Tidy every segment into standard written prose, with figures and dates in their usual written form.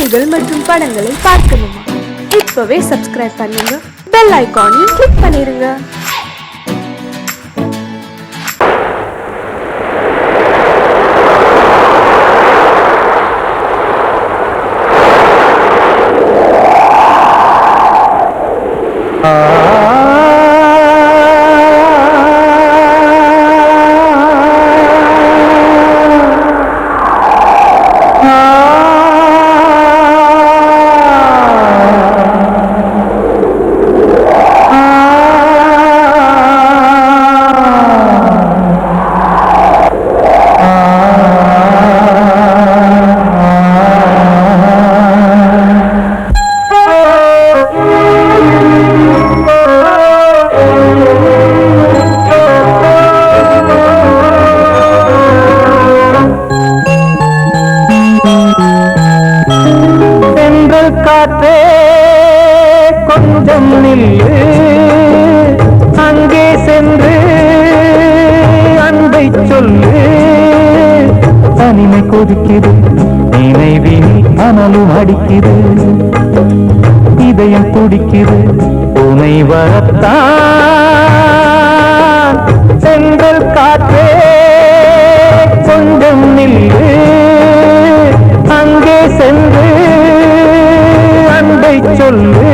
பாடல்கள் மற்றும் படங்களை பார்க்கணுமா? இப்பவே சப்ஸ்கிரைப் பண்ணுங்க, பெல் ஐகானையும் கிளிக் பண்ணிருங்க. காற்றே கொஞ்சம் நில்லு, அங்கே சென்று அன்பை சொல்லு. தனிமை கொதிக்குது, நினைவில் அனலும் அடிக்குது, இதயம் துடிக்குது உனை வரத்தான். சென்றல் காற்றே கொஞ்சம் நில்லு, அங்கே சென்று அன்பை சொல்லு.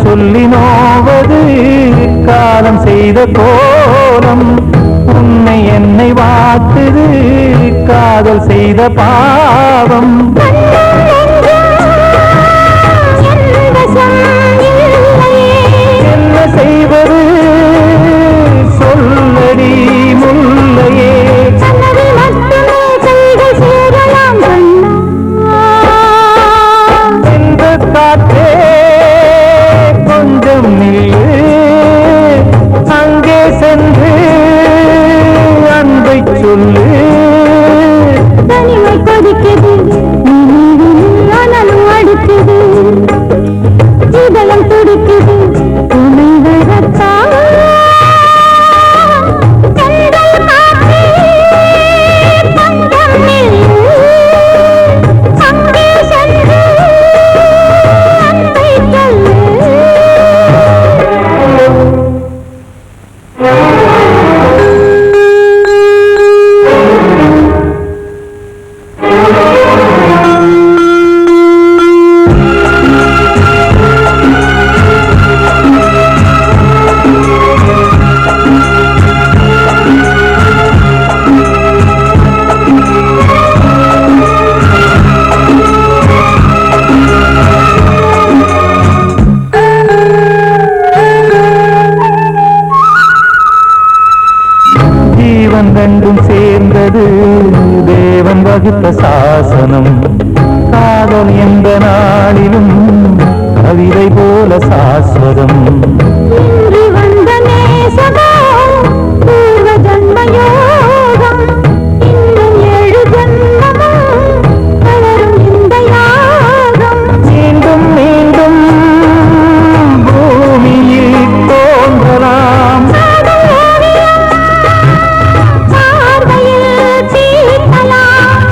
சொல்லி நோவது காலம் செய்த கோலம், உன்னை என்னை வாட்டுது காதல் செய்த பாவம். என்ன செய்வது சொல்லடி முல்லையே. எந்த காற்றே கொஞ்சம் நில்லு, அங்கே சென்று அன்பை சொல்லு. தனிமை கொதிக்குது, அனலும் அடிக்குது, இதயம் துடிக்குது உன்னை வரத்தான். ரெண்டும் சேர்ந்தது தேவன் வகுத்த சாசனம். காதல் எந்த நாளிலும் கவிதை போல சாஸ்வதம். மீண்டும் மீண்டும் பூமியில் தோன்றலாம்.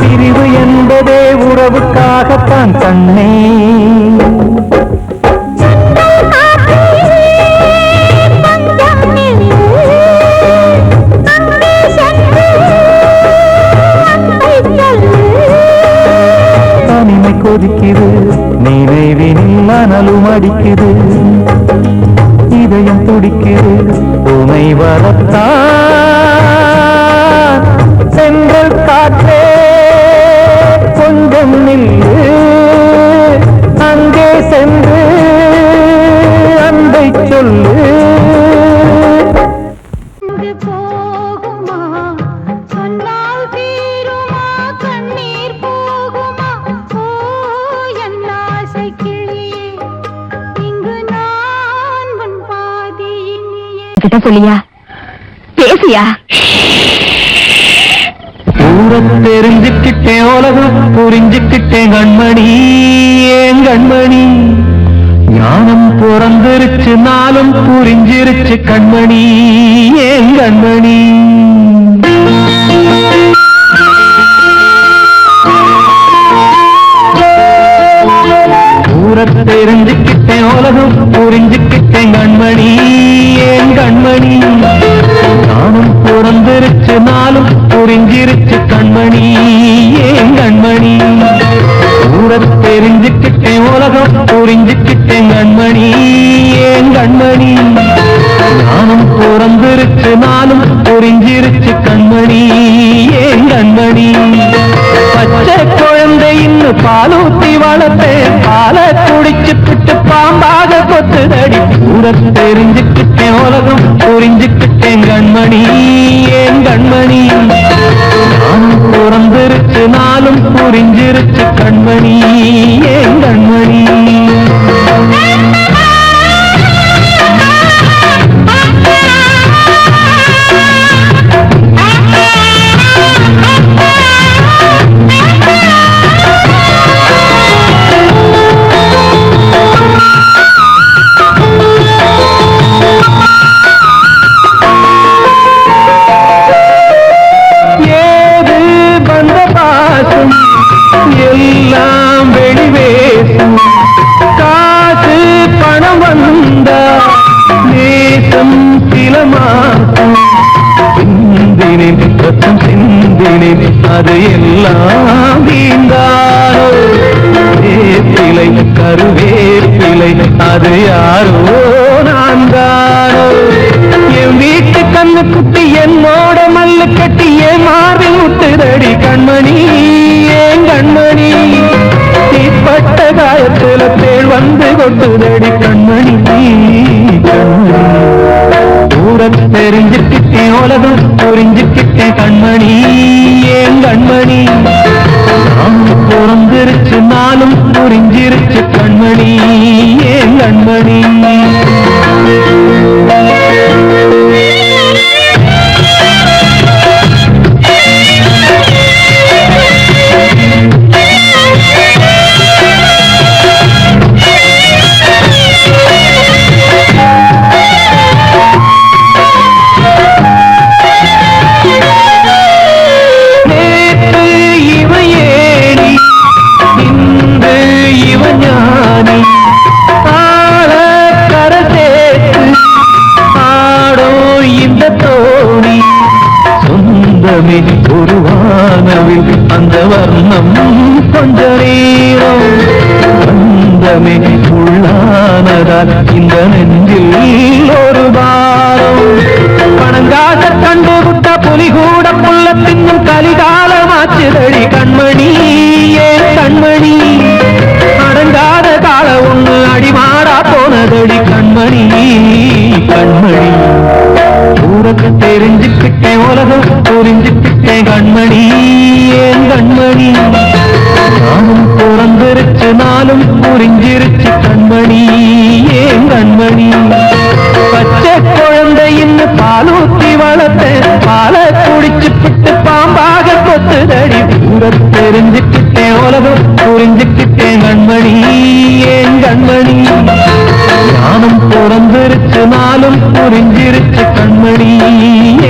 பிரிவு என்பதே உறவுக்காகத்தான் கண்ணே. தனிமை கொதிக்குது, நினைவினில் அனலும் அடிக்குது, இதயம் துடிக்குது உனை வரத்தான். சென்றல் காற்றே கொஞ்சம் நில்லு, அங்கே சென்று அன்பை சொல்லு. போகுமா என்கிட்ட சொல்லியா? பேசியா? ஊரத் தெரிஞ்சுக்கிட்டேன், உலகம் புரிஞ்சுக்கிட்டேன் கண்மணி, ஏன் கண்மணி. ஞானம் பிறந்திருச்சு, நாளும் புரிஞ்சிருச்சு கண்மணி, ஏன் கண்மணி. ஊரத் தெரிஞ்சுக்கிட்டேன், உலகம் புரிஞ்சுக்கிட்டேன் கண்மணி, ஏன் கண்மணி. ஞானம் பிறந்திருச்சு, நாளும் புரிஞ்சிருச்சு கண்மணி, ஏன் கண்மணி. ஊரத் தெரிஞ்சுக்கிட்டேன், உலகம் புரிஞ்சுக்கிட்டேன் கண்மணி, ஏன் கண்மணி. ஞானம் பிறந்திருச்சு, நாளும் புரிஞ்சிருச்சு கண்மணி, ஏன் கண்மணி. பச்சை குழந்தை இன்னும் பாலூத்தி வளர்த்தேன், பாலை குடிச்சு பிட்டு பாம்பாக கொத்துதடி. ஊரத் தெரிஞ்சுக்கிட்டேன், உலகம் புரிஞ்சுக்கிட்டேன் கண்மணி, ஏன் கண்மணி. ஞானம் பிறந்திருச்சு, நாளும் புரிஞ்சிருச்சு கண்மணி, ஏன் கண்மணி. எல்லாம் வெளிவேசும், காசு பணம் வந்தா நேசம் சில மாசம். சிந்தினேன் ரத்தம் சிந்தினேன், அது எல்லாம் வீந்தாரோ. வேப்பிலை கருவேப்பிலை, அது யாரோ நான் தானோ. என் வீட்டு கண்ணு குட்டி என்னோட மல்லு கட்டி என் மார்பில் முட்டுதடி கண்மணி, ஏன் கண்மணி. தீப்பட்ட காயத்துல தேள் வந்து கொட்டுதடி கண்மணி, கண்மணி. ஊரத் தெரிஞ்சுக்கிட்டேன், உலகம் புரிஞ்சுக்கிட்டேன் கண்மணி, ஏன் கண்மணி. நாம் பிறந்திருச்சு, நாளும் புரிஞ்சிருச்சு கண்மணி, ஏன் கண்மணி. ஒரு வானவில் அந்த வர்ணம் கொஞ்ச நேரம் வந்தமே உள்ளானதால் இந்த நெஞ்சில் ஒரு பாரம். பணங்காச கண்டு விட்ட புலி கூட புள்ள தின்னும் கலிகாலமாச்சுதடி கண்மணி, ஏன் கண்மணி. அடங்காத கால ஒண்ணு அடிமாடா போனதடி கண்மணி, கண்மணி. ஊரத் தெரிஞ்சுக்கிட்டேன், உலகம் புரிஞ்சுக்கிட்டேன் கண்மணி, ஏன் கண்மணி. ஞானம் பிறந்திருச்சு, நாளும் புரிஞ்சிருச்சு கண்மணி, ஏன் கண்மணி. பச்சை குழந்தை இன்னும் பாலூத்தி வளர்த்தேன், பாலை குடிச்சு பிட்டு பாம்பாக கொத்துதடி. ஊரத் தெரிஞ்சுக்கிட்டேன், உலகம் புரிஞ்சுக்கிட்டேன் கண்மணி, ஏன் கண்மணி. ஞானம் பிறந்திருச்சு, நாளும் புரிஞ்சிருச்சு கண்மணி,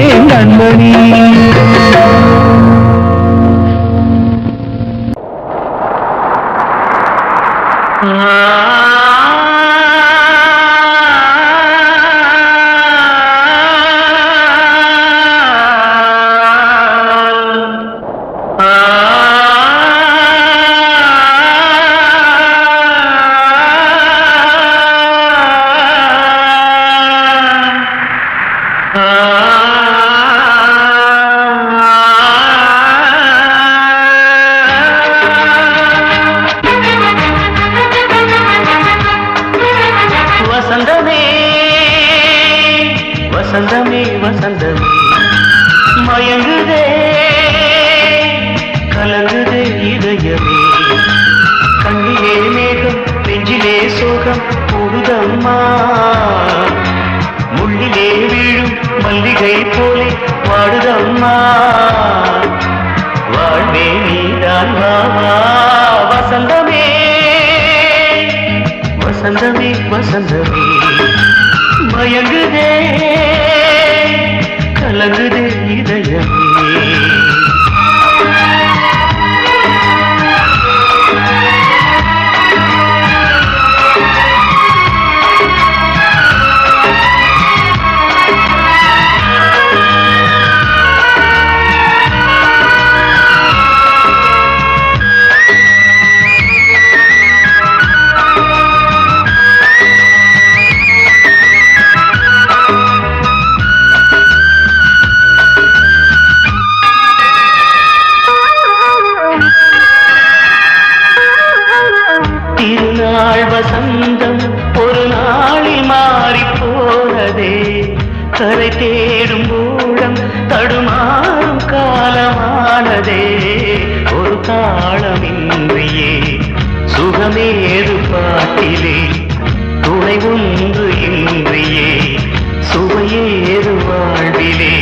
ஏன் கண்மணி. Ah போதுமா வாழ்வே நீதான் வாவா வசந்தமே வசந்தமே வசந்தமே மயங்குதே கலங்குதே இதயமே திருநாள் வசந்தம் ஒரு நாளில் மாறி போனதே கரை தேடும் ஊழம் தடுமாறும் காலமானதே ஒரு தாளமின்றியே சுகமேது பாட்டிலே துணை ஒன்று இன்றியே சுவையேது வாழ்விலே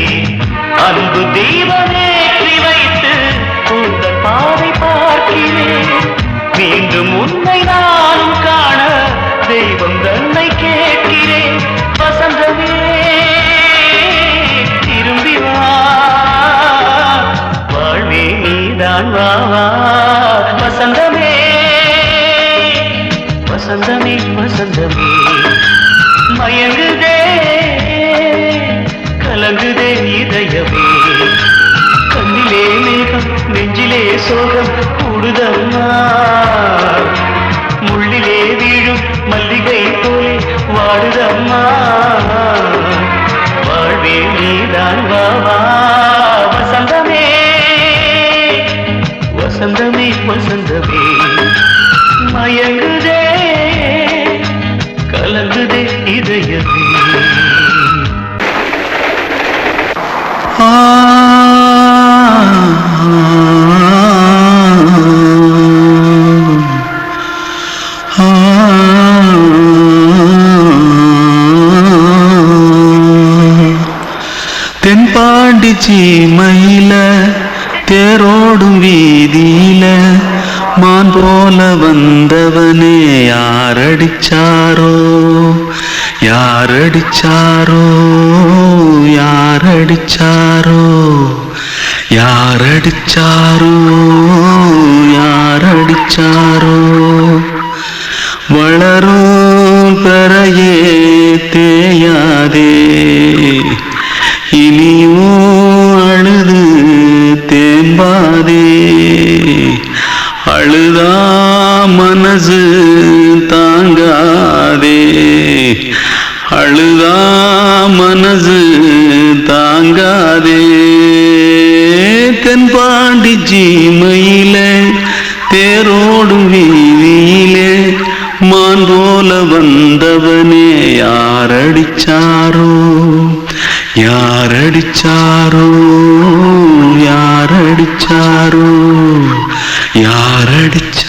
அன்பு தீபமேற்றி வைத்து உங்கள் பாதை பார்க்கிறேன் மீண்டும் உன்னை நானும் காண தெய்வம் தன்னை கேட்கிறேன் வசந்தமே திரும்பி வா வாழ்வே நீதான் வா வசந்தமே வசந்தமே வசந்தமே மயங்குதே கலங்குதே இதயமே கண்ணிலே மேகம் நெஞ்சிலே சோகம் கூடுதம்மா முள்ளிலே வீழும் மல்லிகை போலே வாடுதம்மா வாழ்வே நீதான் வாவா வசந்தமே வசந்தமே வசந்தமே மயங்குதே கலங்குதே இதயமே தென்பாண்டி சீமையில தேரோடும் வீதியில மான் போல வந்தவனே யாரடிச்சாரோ யாரடிச்சாரோ யாரடிச்சாரோ யாரடிச்சாரோ யாரடிச்சாரோ வளரும் பெறையே தேயாதே இனியும் அழுது தேம்பாதே அழுதா மனசு தாங்காதே அழுதா மனசு தாங்காதே தென்பாண்டி சீமையில தேரோடும் வீதியிலே மான் போல வந்தவனே யாரடிச்சாரோ யாரடிச்சாரோ யாரடிச்சாரோ யாரடிச்சா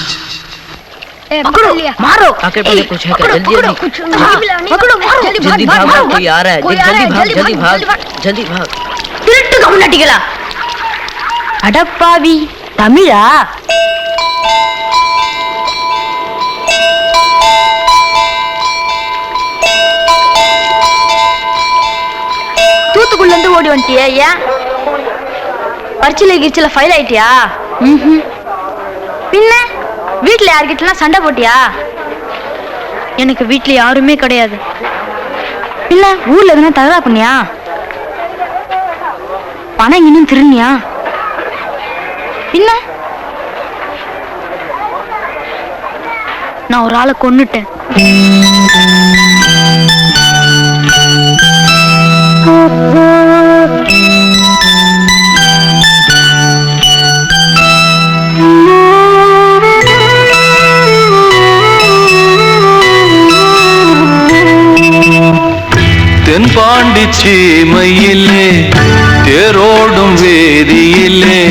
मारो आके पहले कुछ है क्या जल्दी जल्दी जल्दी भाग कोई आ रहा है जल्दी भाग जल्दी भाग திருட்டு கம்முனட்டிகளா அடப்பாவி தமிழா தூத்துக்குள்ள இருந்து ஓடி வந்துட்டியா ஏன் பரிச்சையில கிரிச்சில ஃபைல் ஆயிட்டியா பின்ன வீட்டுல யார்கிட்டலாம் சண்டை போட்டியா எனக்கு வீட்டுல யாருமே கிடையாது இல்ல ஊர்ல எதுனா தகரா பண்ணியா பணம் இன்னும் திருநியா பின்ன நான் ஒரு ஆளை கொன்னுட்டேன் தென்பாண்டி சீமையிலே தேரோடும் வேதியிலே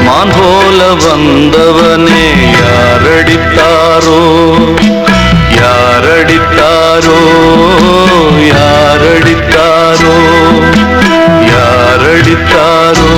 மான் போல வந்தவனே யாரடித்தாரோ யாரடித்தாரோ யாரடித்தாரோ யாரடித்தாரோ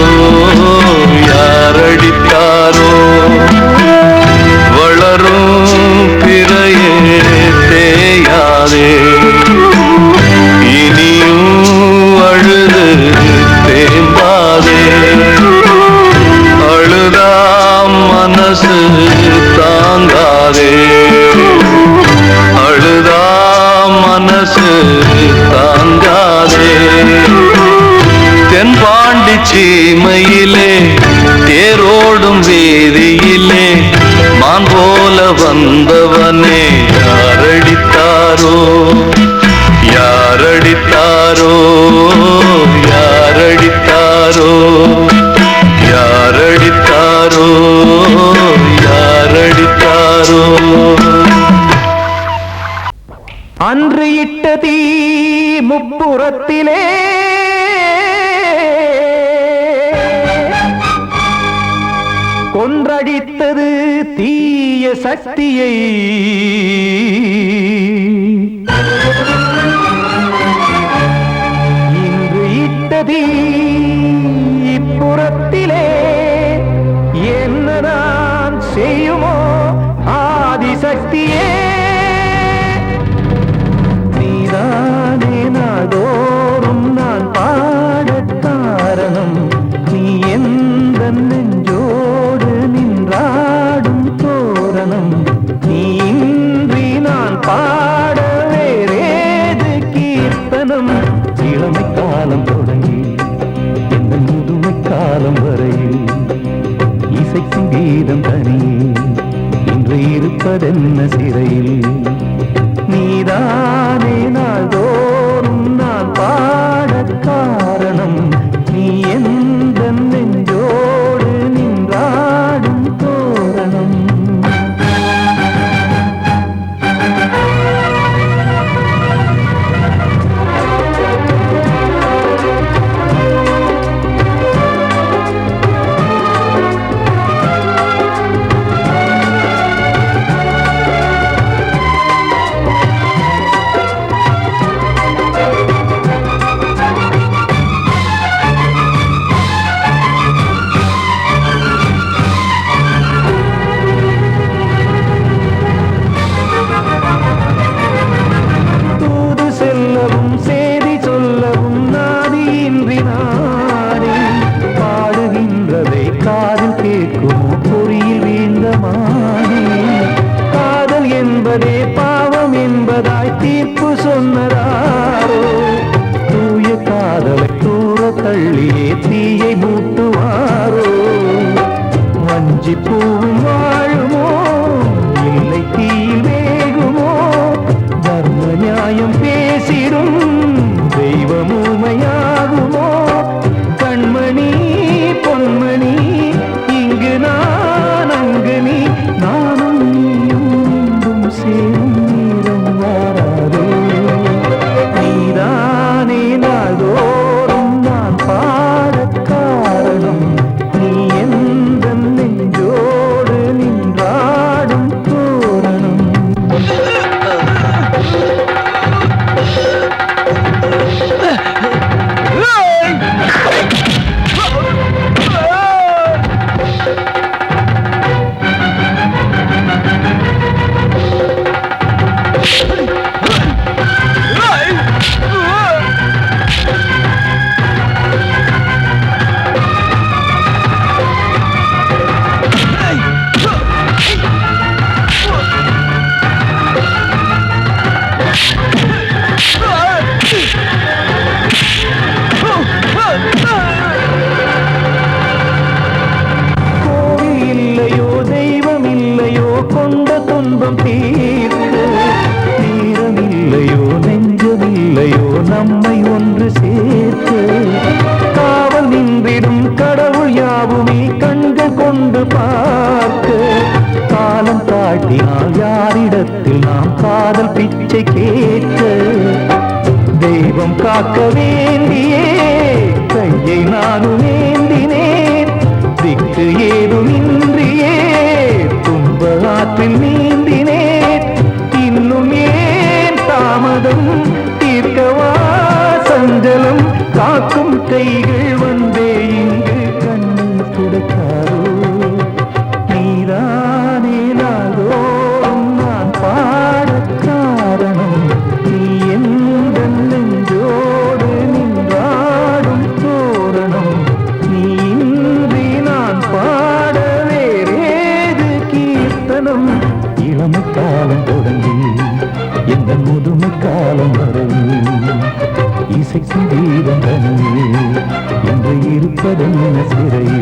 சீமையிலே தேரோடும் வேதியிலே மான் போல வந்தவனே யாரடித்தாரோ யாரடித்தாரோ யாரடித்தாரோ யாரடித்தாரோ யாரடித்தாரோ அன்று இட்ட தீ முப்புறத்திலே கொன்றடித்தது தீய சக்தியை இன்று இட்ட தீ இப்புறத்திலே என்ன நான் செய்யுமோ ஆதிசக்தியே நீதானே நாடோறும் நான் பாடக் காரணம் நீ எந்த நெஞ்சோடு நின்றாடும் தோரணம் நீ இன்றி நான் பாட வேறேது கீர்த்தனம் இளமை காலம் தொடங்கி எந்த முதுமை காலம் வரையில் இசைக்கும் கீதம் தனியே இன்று இருப்பதென்ன சிறையில் நீதானே நாள்தோறும் நான் பாடக் காரணம் நீ எந்த நெஞ்சோடு நின்றாடும் தோரணம் தள்ளியே தீயை மூட்டுவாரோ வஞ்சி பூவும் வாழுமோ இல்லை தீயில் வேகுமோ தர்ம நியாயம் பேசிடும் தெய்வமுமையாகுமோ கண்மணி பொன்மணி இங்கு நான் அங்கு நீ நானும் நீயும் சேரும் நீரம் வாராதோ நீதானே நாதோ பாடக் காரணம் நீ எந்த நெஞ்சோடு நின்றாடும் தோரணம் கொண்ட துன்பம் தீர்க்க தீரமில்லையோ நெஞ்சமில்லையோ நம்மை ஒன்று சேர்க்க காவல் நின்றிடும் கடவுள் யாவுமே கண்கள் கொண்டு பார்க்க காலம் தாட்டினால் யாரிடத்தில் நாம் காதல் பிச்சை கேட்க தெய்வம் காக்க வேண்டியே கையை நானும் ஏந்தினேன் திக்கு ஏதுமின்றியே ஆற்றில் நீந்தினேன் இன்னும் ஏன் தாமதம் தீர்க்கவா சஞ்சலம் காக்கும் கைகள் வந்தே இங்கு கண்ணை துடைக்காரோ நீதானே நாள்தோறும் நான் பாடக் காரணம் நீ எந்த நெஞ்சோடு நின்றாடும் தோரணம் நீ இன்றி நான் பாட வேறேது கீர்த்தனம் இளமை காலம் தொடங்கி எந்த முதுமை காலம் வரையில் இசைக்கும் கீதம் தனியே என்று இருப்பதென்ன சிறையில்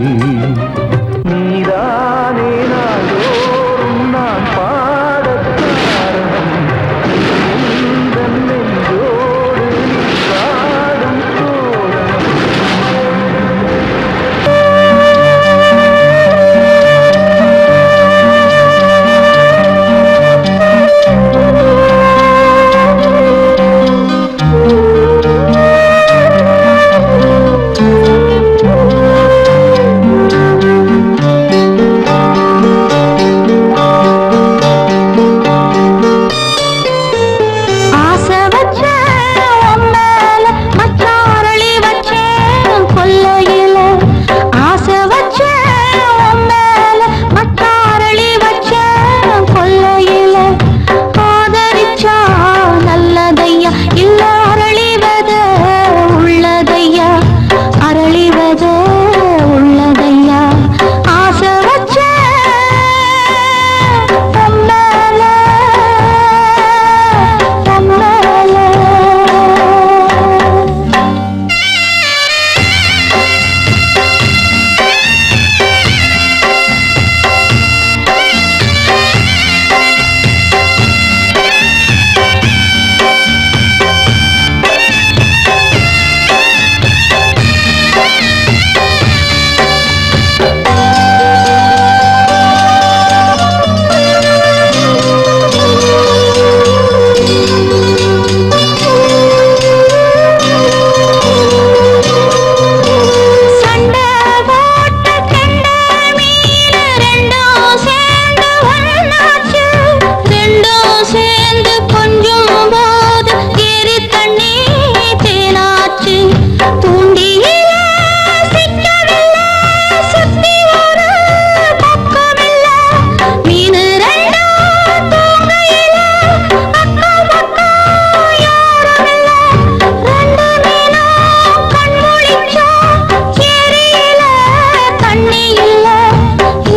தண்ணி இல்ல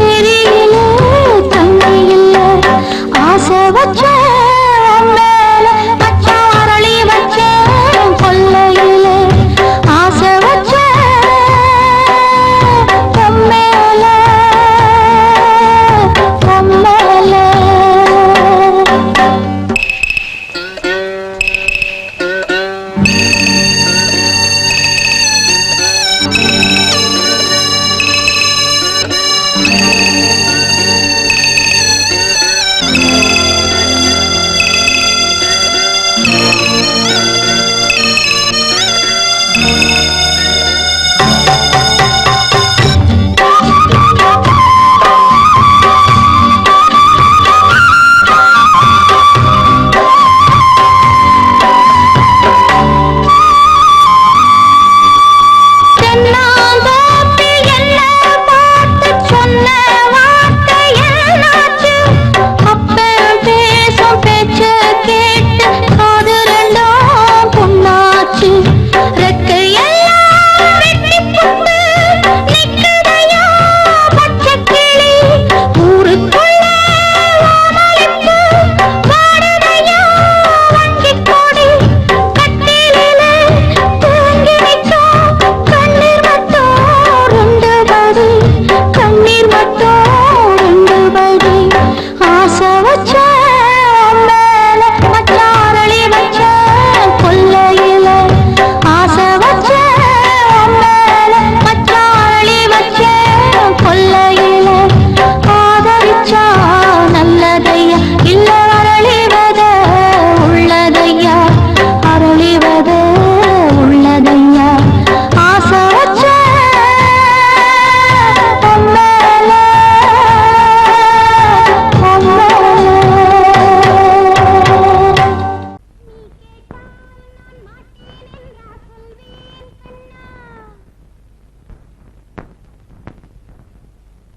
ஏரியில தண்ணி இல்ல ஆசை வச்ச மேல மச்சான் அரளி வச்ச கொல்லையில ஆசை வச்ச மேல மேல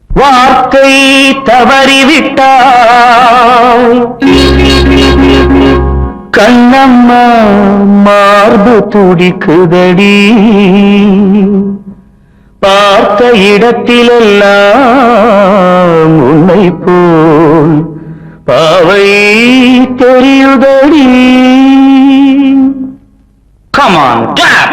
வார்த்தை தவறிவிட்டாய் கண்ணம்மா மார்பு துடிக்குதடி பார்த்த இடத்திலெல்லாம் உன்னை போல் பாவை தெரியுதடி. Come on, clap!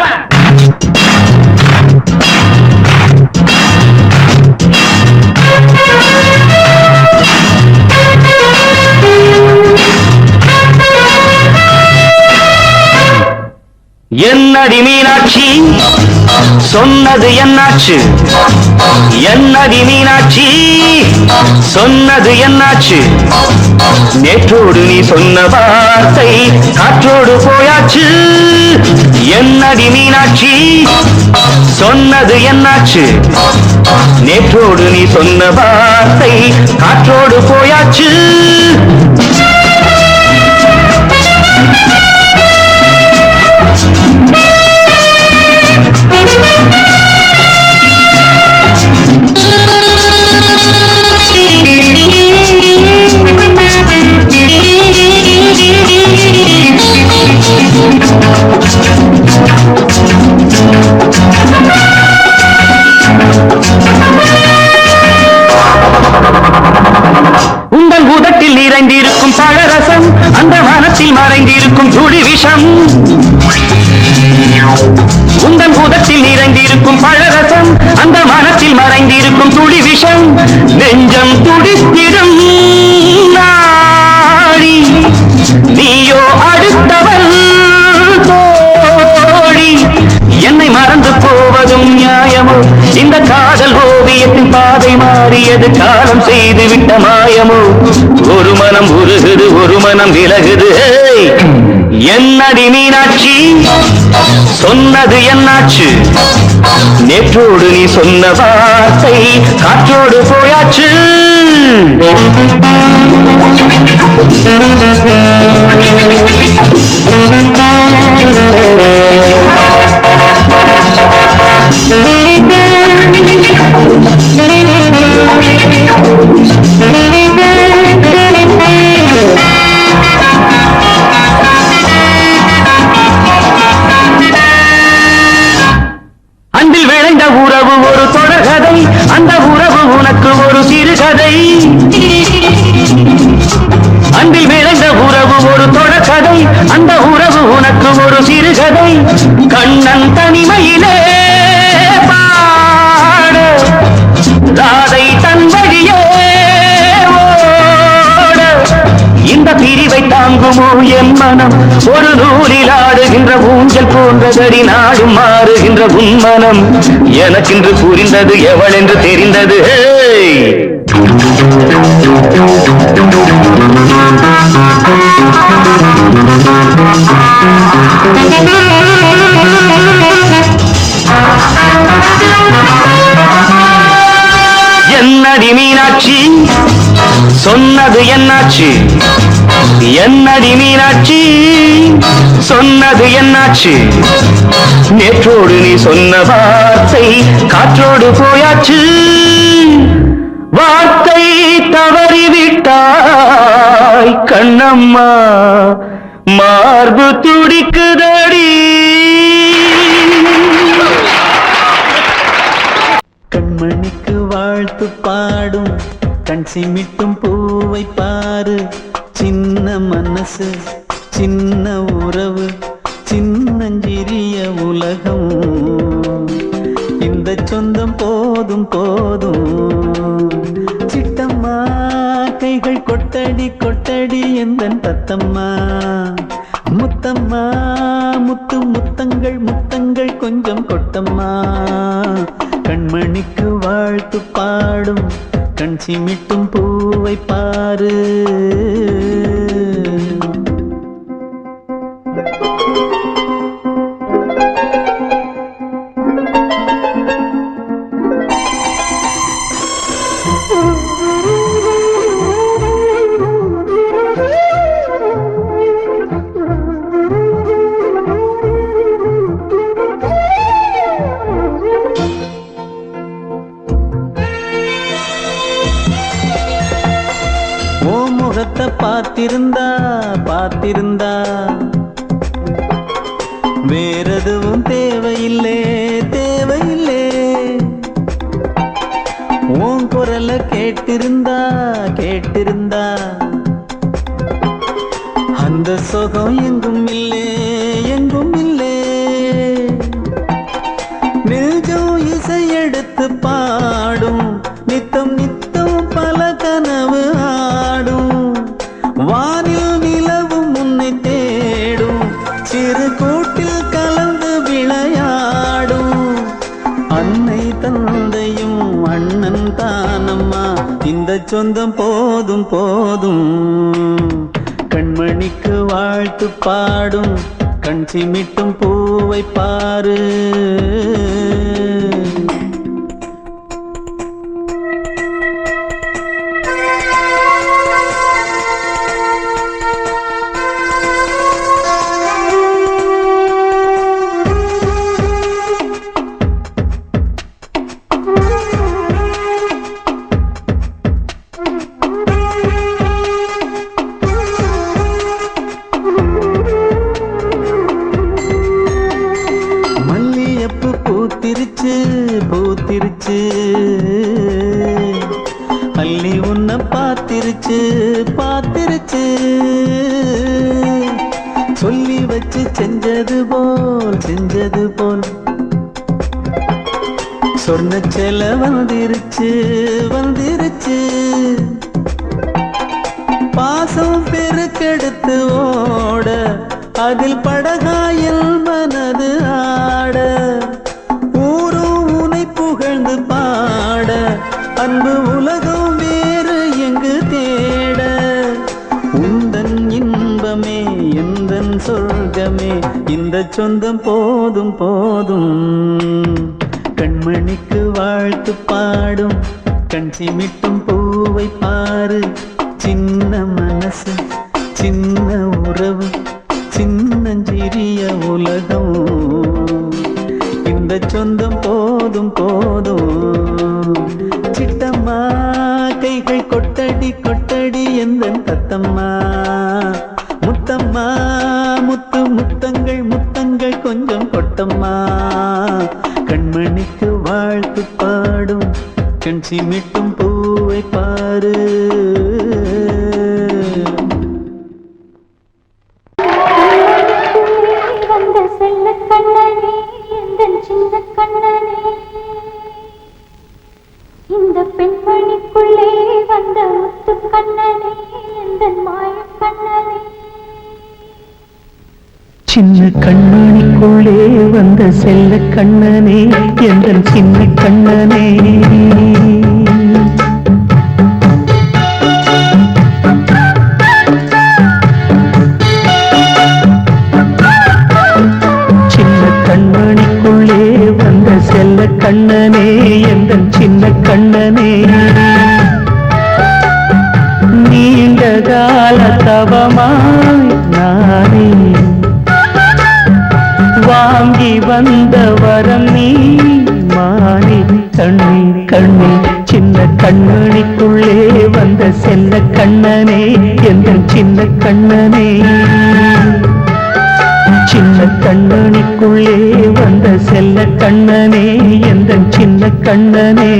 என்னடி மீனாட்சி சொன்னது என்னாச்சு? என்னடி மீனாட்சி சொன்னது என்னாச்சு? நேற்றோடு நீ சொன்ன வார்த்தை காற்றோடு போயாச்சு. என்னடி மீனாட்சி சொன்னது என்னாச்சு? நேற்றோடு நீ சொன்ன வார்த்தை காற்றோடு போயாச்சு. உங்கள் உதட்டில் நிறைந்திருக்கும் பழரசம் அந்த மனத்தில் மறைந்திருக்கும் துளி விஷம். உங்கள் உதட்டில் நிறைந்திருக்கும் பழரசம் அந்த மனத்தில் மறைந்திருக்கும் துளி விஷம். நெஞ்சம் துடித்திடும் நாடி நீயோ அடுத்தவள் தோழி. என்னை மறந்து போவதும் நியாயமோ? இந்த காதல் ஓவியத்தின் பாதை மாறியது காலம் செய்து விட்ட மாயமோ? ஒரு மனம் உருகுது ஒரு மனம் விலகுது. என்னடி மீனாட்சி சொன்னது என்னாச்சு? நேற்றோடு நீ சொன்ன வார்த்தை காற்றோடு போயாச்சு. அன்பில் விளைந்த உறவு ஒரு தொடர்கதை. அந்த கண்ணன் தனிமையிலே பாட ராதை தன் வழியே ஓட இந்த பிரிவை தாங்குமோ என் மனம் ஒரு நூலில் ஆடுகின்ற ஊஞ்சல் போன்றதடி நாடும் மாறுகின்ற உன்மனம் எனக்கென்று புரிந்தது எவள் என்று தெரிந்தது என்னடி மீனாட்சி சொன்னது என்னாச்சு என்னடி மீனாட்சி சொன்னது என்னாச்சு நேற்றோடு நீ சொன்ன வார்த்தை காற்றோடு போயாச்சு வார்த்தை தவறிவிட்டாய் கண்ணம்மா மார்பு துடிக்குதடி கண்மணிக்கு வாழ்த்து பாடும் கண் சிமிட்டும் பூவை பாரு சின்ன மனசு சின்ன உறவு சின்னஞ்சிறிய உலகம் இந்த சொந்தம் போதும் போதும் சிட்டம்மா கைகள் கொட்டடி கொட்டடி எந்தன் தத்தம்மா முத்தம்மா முத்து முத்தங்கள் முத்தங்கள் கொஞ்சம் கொட்டம்மா கண்மணிக்கு வாழ்த்து பாடும் கண் சிமிட்டும் பூவை பாரு பார்த்திருந்தா பார்த்திருந்தா வேறெதுவும் தேவையில்லை தேவையில்லை உன் குரல கேட்டிருந்தா கேட்டிருந்தா அந்த சுகம் எங்கும் இல்லை எங்கும் இல்லை நெஞ்சம் இசை எடுத்து பாடும் நித்தம் நித்தம் பல கனவு ஆடும் வானில் நிலவும் உன்னை தேடும் சிறு கூட்டில் கலந்து விளையாடும் அன்னை தந்தையும் அண்ணன் தானம்மா இந்த சொந்தம் போதும் போதும் கண்மணிக்கு வாழ்த்து பாடும் கண் சிமிட்டும் பூவை பாரு பூத்திருச்சு அள்ளி உன்னை பார்த்திருச்சு பார்த்திருச்சு சொல்லி வச்சு செஞ்சது போல் சொன்ன செல வந்துருச்சு வந்துருச்சு பாசம் பெருக்கெடுத்து ஓட அதில் படகாயில் மனது ஆட புகழ்ந்து பாட அன்பு உலகம் வேறு எங்கு தேட உந்தன் இன்பமே எந்தன் சொர்க்கமே இந்த சொந்தம் போதும் போதும் கண்மணிக்கு வாழ்த்து பாடும் கண் சிமிட்டும் பூவை பாரு சின்ன மனசு சின்ன உறவு சின்னஞ்சிறிய உலகம் இந்த சொந்தம் போதும் போதும் சிட்டம்மா கைகள் கொட்டடி கொட்டடி எந்தன் தத்தம்மா முத்தம்மா முத்து முத்தங்கள் முத்தங்கள் கொஞ்சம் கொட்டம்மா கண்மணிக்கு வாழ்த்து பாடும் கண் சிமிட்டும் பூவை பாரு வந்த செல்ல கண்ணன் கண்மணிக்குள்ளே வந்த முத்து கண்ணனே எந்தன் மாய கண்ணனே சின்ன கண்மணிக்குள்ளே வந்த செல்ல கண்ணனே எந்தன் சின்ன கண்ணனே கண்மணிக்குள்ளே வந்த செல்ல கண்ணனே எந்தன் சின்ன கண்ணனே நீண்ட கால தவமாய் நானே வாங்கி வந்த வரம் நீ மானே கண்ணீர் கண்ணீர் சின்ன கண்மணிக்குள்ளே வந்த செல்ல கண்ணனே எந்தன் சின்ன கண்ணனே சின்ன கண்ணனுக்குள்ளே வந்த செல்ல கண்ணனே எந்தன் சின்ன கண்ணனே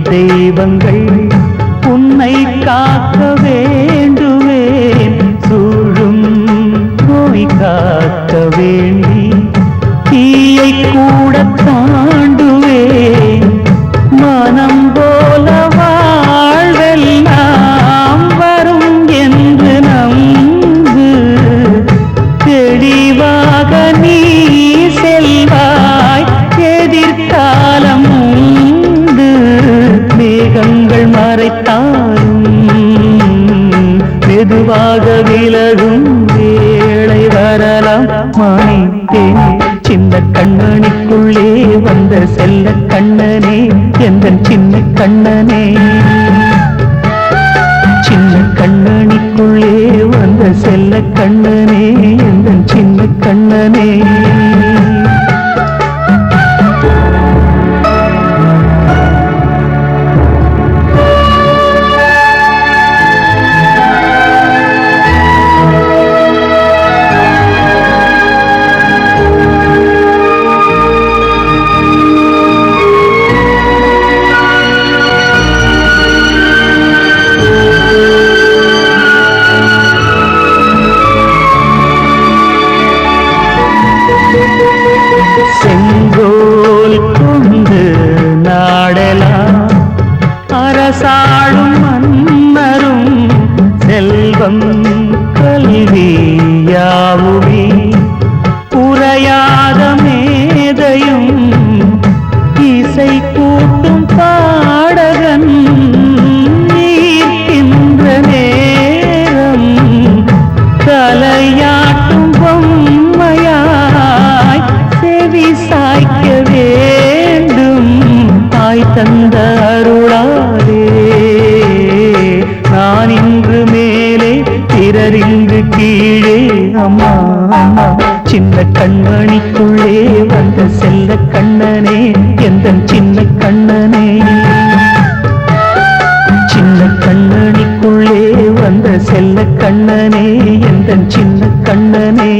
தெய்வங்கள் உன்னை காக்க வேண்டுவேன் சூழும் நோய் காக்க வேண்டி தீயை கூட தாண்டுவேன் மனம் போல வாழ்வெல்லாம் வரும் என்று நம்பு தெளிவாக நீ செல்வாய் எதிர்காலம் மேகங்கள் மறைத்தாலும் மெதுவாக விலகும் வேளை வரலாம் மாணித்தேன் சின்ன கண்ணனுக்குள்ளே வந்த செல்ல கண்ணனே எந்தன் சின்ன கண்ணனே சின்ன கண்ணனுக்குள்ளே வந்த செல்ல கண்ணனே எந்தன் சின்ன கண்ணனே செங்கோல் கொண்டு நாடலாம் அரசாளும் மன்னரும் செல்வம் கல்வியாவுமே உரையாத மேதையும் இசை கூட்டும் பாடகன் ஈர்க்கின்ற நேரம் தலையாட்டும் பொம்மையாய் செவி சாய்க்க வேண்டும் தாய் தந்த அருளாலே நான் இன்று மேலே பிறர் இன்று கீழே அம்மா அம்மா சின்ன கண்மணிக்குள்ளே வந்த செல்ல கண்ணனே எந்தன் சின்ன கண்ணனே சின்ன கண்ணனுக்குள்ளே வந்த செல்ல கண்ணனே எந்தன் சின்ன கண்ணனே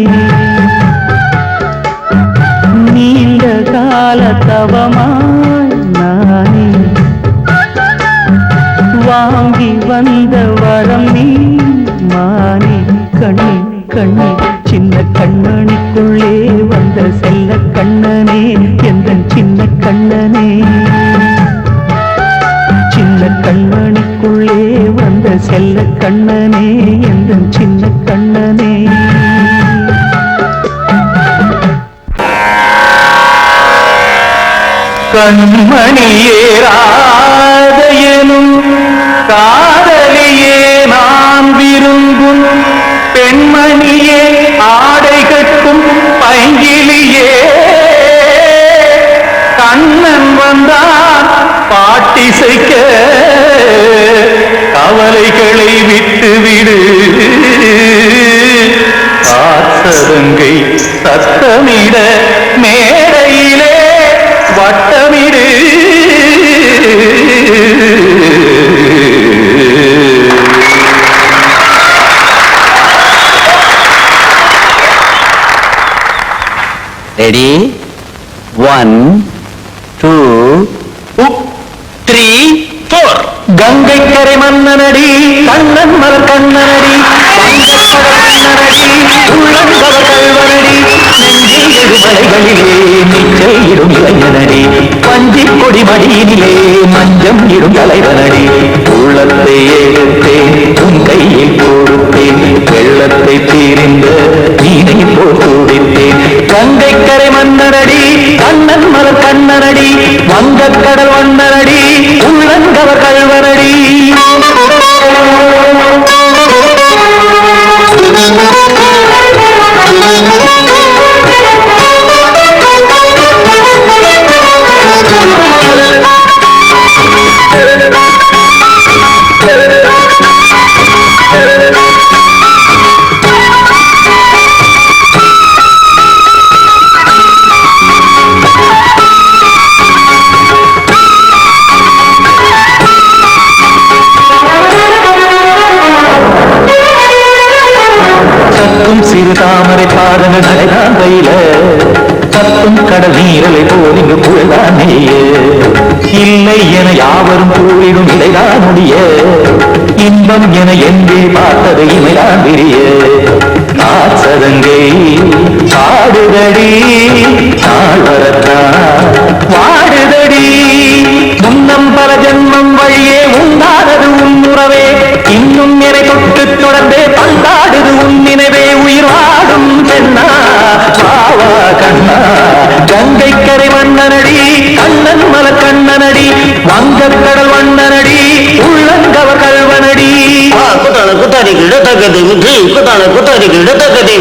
நீண்ட கால தவமாய் நானே வாங்கி வந்த வரம் நீ மானே கண்ணி கண்ணி சின்ன கண்ணனுக்குள்ளே வந்த செல்ல கண்ணனே எந்தன் சின்ன கண்ணனே சின்ன கண்ணனுக்குள்ளே வந்த செல்ல கண்ணனே எந்தன் சின்ன கண்ணனே கண்மணியேராதையனும் காதலியே நான் விரும்பும் பெண்மணியே ஆடை கட்டும் பைங்கிலியே கண்ணன் வந்தான் பாட்டிசைக்க கவலைகளை விட்டுவிடு பாசதங்கை சத்தமிட மேடையிலே வட்டமிடு ரெடி 1 2 3 4 கங்கை கரை மன்னனடி கண்ணன் மலர் கண்ணனடி உள்ளங்கவர் கல்வனடி நெஞ்சில் இருமலைகளிலே நீச்சல் இடும் இளைஞனடி பஞ்சி கொடி மடியினிலே மஞ்சம் இடும் தலைவனடி உள்ளத்தை எடுத்தேன் உன் கையில் கொடுத்தேன் வெள்ளத்தை தீர்ந்த நீனை போல் துடித்தேன் கங்கை கரை மன்னனடி கண்ணன் மலர் கண்ணனடி வங்கக் கடல் வண்ணனடி உள்ளங்கவர் கல்வனடி சிறு தாமரை பாதங்கள் நடைதான் கையில சத்தும் கடல் நீரலை போல் இங்கு புழதான் நெய்ய இல்லை என யாவரும் கூறிடும் இடைதான் முடிய இன்பம் என எங்கே பார்த்தது இமைதான் விரிய காசதங்கை பாடுதடி நாள் வரத்தான் வாடுதடி முன்னம் பல ஜென்மம் வழியே உண்டானது உன் உறவே இன்னும் என்னை தொட்டு தொடர்ந்தே பந்தாடுது உன் நினைவே உயிர் வாடும் பெண்ணா பாவா கண்ணா கங்கை கரை மன்னனடி கண்ணன் மலர் கண்ணனடி வங்கக் கடல் வண்ணனடி உள்ளங்கவர் கல்வனடி குத்தான குத்தாரிக்கு இடத்தக்கதை முற்றி குத்தான குத்தாரிக்கு இடத்தக்கதை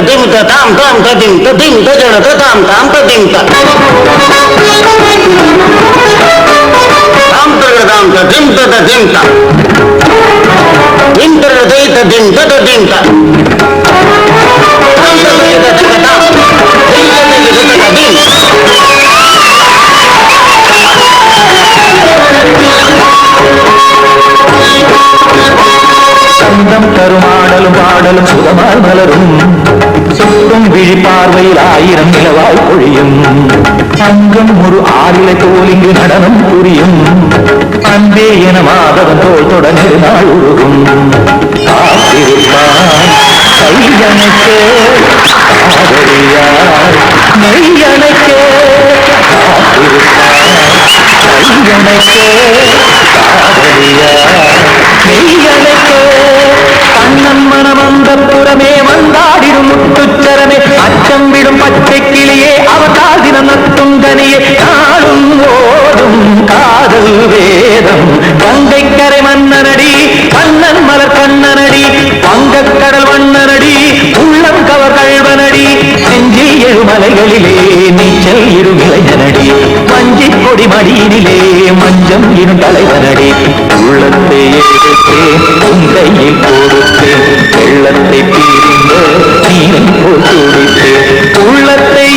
திமுக தாம் தாம் ததிம் ததிம் தஜன தாம் தாம் ததிம் தாம் தம் ததிம் ததிம் தாம் இந்திர தை ததிம் ததிம் தாம் தாம் ததிம் ததிம் தாம் சந்தம் தருமாடலும் பாடலும் சுகமாய் மலரும் சுற்றும் விழி பார்வையில் 1000 நிலவாய் பொழியும் அங்கம் ஒரு ஆறிலை தோல் இங்கு நடனம் புரியும் அன்பே என மாதவன் தோல் தொடர்ந்து நாள் உருகும் காத்திருப்பான் கையணைக்க காதலியார் மெய்யணைக்க காத்திருப்பான் கையணைக்க காதலியார் மெய்யணைக்க கண்ணன் மனம் அந்த புறமே வந்தாடிடும் முட்டுச்சரமே அச்சம் விடும் பச்சை கிளியே அவதால் தினம் நத்தும் கனியே நாளும் ஓடும் காதல் வேதம் கங்கை கரை மன்னனடி கண்ணன் மலர் கண்ணனடி வங்கக் கடல் வண்ணனடி உள்ளம் கவர் கல்வனடி நெஞ்சில் எழுமலைகளிலே நீச்சல் இரும் இளைஞனடி மஞ்சி கொடி மடியினிலே மஞ்சம் இரும் தலைவனடி உள்ளத்தை எடுத்தேன் உன் கையில் கொடுத்தேன் வெள்ளத்தை தீர்ந்த நீரை போல் துடித்தேன் உள்ளத்தை